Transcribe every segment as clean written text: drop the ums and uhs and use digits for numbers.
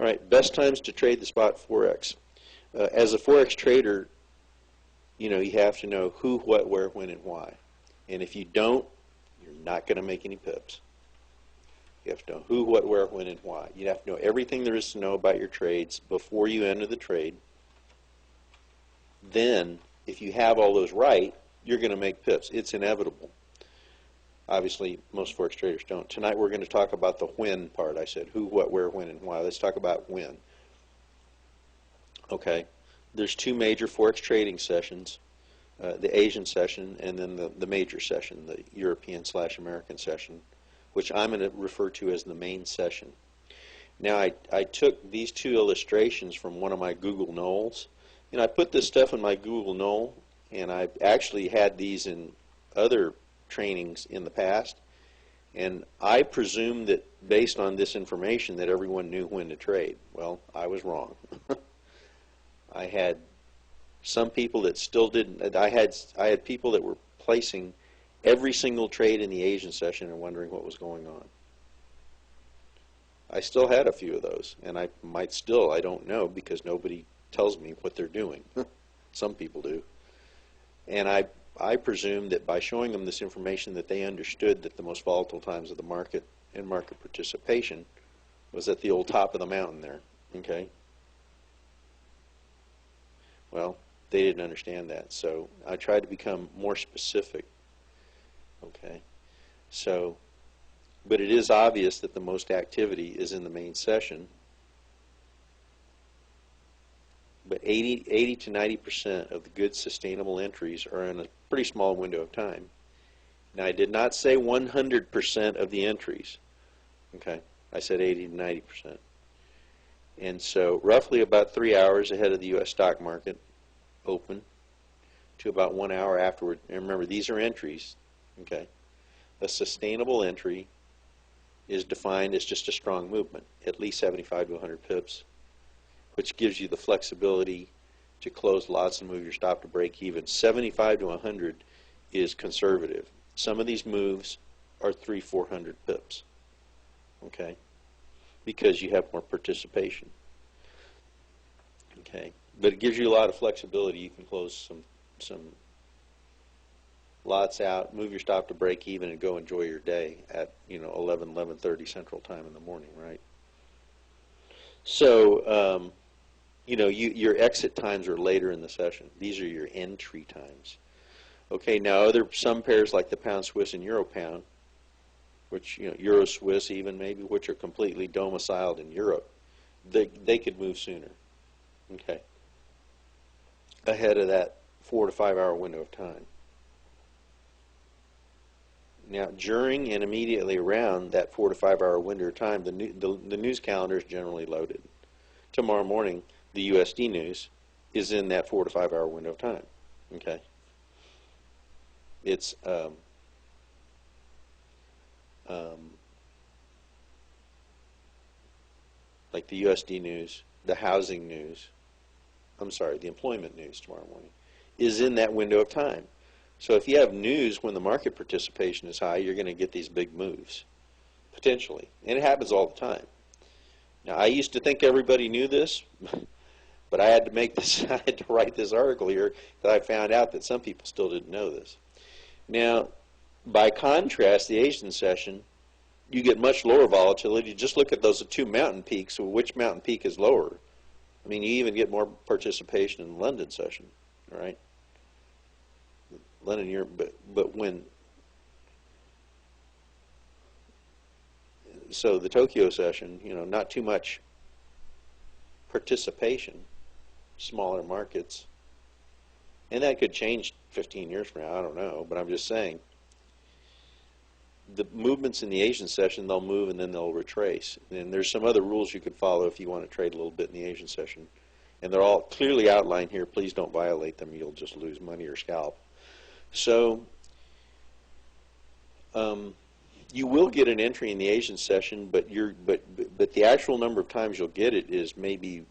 All right, best times to trade the spot Forex. As a Forex trader, you have to know who, what, where, when, and why. And if you don't, you're not going to make any pips. You have to know who, what, where, when, and why. You have to know everything there is to know about your trades before you enter the trade. Then, if you have all those right, you're going to make pips. It's inevitable. Obviously, most Forex traders don't. Tonight we're going to talk about the when part. I said who, what, where, when, and why. Let's talk about when. Okay. There's two major Forex trading sessions, the Asian session and then the major session, the European/American session, which I'm going to refer to as the main session. Now, I took these two illustrations from one of my Google Knolls. I put this stuff in my Google Knoll, and I've actually had these in other trainings in the past, and I presumed that based on this information that everyone knew when to trade. Well, I was wrong. I had some people that still didn't. I had people that were placing every single trade in the Asian session and wondering what was going on. I still had a few of those, and I might still, I don't know, because nobody tells me what they're doing. Some people do. And I presume that by showing them this information that they understood that the most volatile times of the market and market participation was at the old top of the mountain there. Okay? Well, they didn't understand that, so I tried to become more specific. Okay? So, but it is obvious that the most activity is in the main session. But 80 to 90% of the good sustainable entries are in a pretty small window of time. Now, I did not say 100% of the entries. Okay, I said 80 to 90%. And so roughly about 3 hours ahead of the U.S. stock market open to about 1 hour afterward. And remember, these are entries. Okay, a sustainable entry is defined as just a strong movement, at least 75 to 100 pips, which gives you the flexibility to close lots and move your stop to break even. 75 to 100 is conservative. Some of these moves are 300-400 pips, okay, because you have more participation. Okay, but it gives you a lot of flexibility. You can close some lots out, move your stop to break even, and go enjoy your day at 11:30 Central Time in the morning, right? So your exit times are later in the session. These are your entry times. Okay, now some pairs like the pound Swiss and Euro pound, which Euro Swiss even maybe, which are completely domiciled in Europe, they could move sooner. Okay, ahead of that 4 to 5 hour window of time. Now, during and immediately around that 4 to 5 hour window of time, the news calendar is generally loaded. Tomorrow morning, the USD news is in that 4 to 5 hour window of time. Okay, it's like the USD news, the housing news. I'm sorry, the employment news tomorrow morning is in that window of time. So if you have news when the market participation is high, you're going to get these big moves, potentially. And it happens all the time. Now, I used to think everybody knew this, but I had to make this, I had to write this article here that I found out that some people still didn't know this. Now, by contrast, the Asian session, you get much lower volatility. Just look at those two mountain peaks. So which mountain peak is lower? I mean, you even get more participation in the London session, right? London, Europe, but when, so the Tokyo session, not too much participation, smaller markets, and that could change 15 years from now, I don't know, but I'm just saying, the movements in the Asian session, they'll move and then they'll retrace. And there's some other rules you could follow if you want to trade a little bit in the Asian session. And they're all clearly outlined here. Please don't violate them. You'll just lose money or scalp. So you will get an entry in the Asian session, but the actual number of times you'll get it is maybe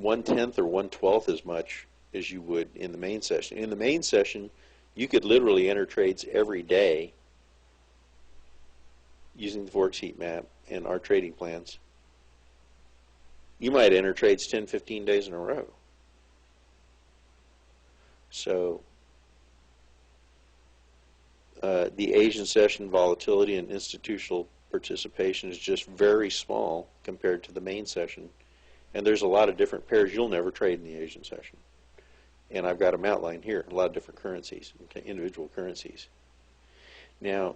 1/10 or 1/12 as much as you would in the main session. In the main session, you could literally enter trades every day using the Forex heat map and our trading plans. you might enter trades 10, 15 days in a row. So the Asian session volatility and institutional participation is just very small compared to the main session. And there's a lot of different pairs you'll never trade in the Asian session. And I've got them outlined here, a lot of different currencies, okay, individual currencies. Now,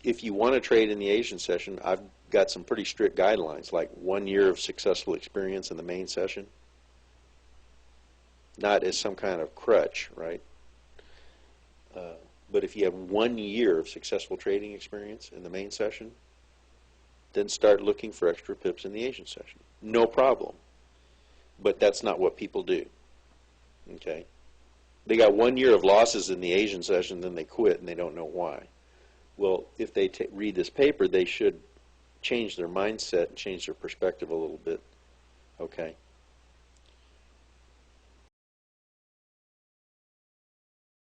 if you want to trade in the Asian session, I've got some pretty strict guidelines, like 1 year of successful experience in the main session. Not as some kind of crutch, right? But if you have 1 year of successful trading experience in the main session, then start looking for extra pips in the Asian session. No problem. But that's not what people do. Okay? They got 1 year of losses in the Asian session, then they quit and they don't know why. Well, if they read this paper, they should change their mindset and change their perspective a little bit. Okay?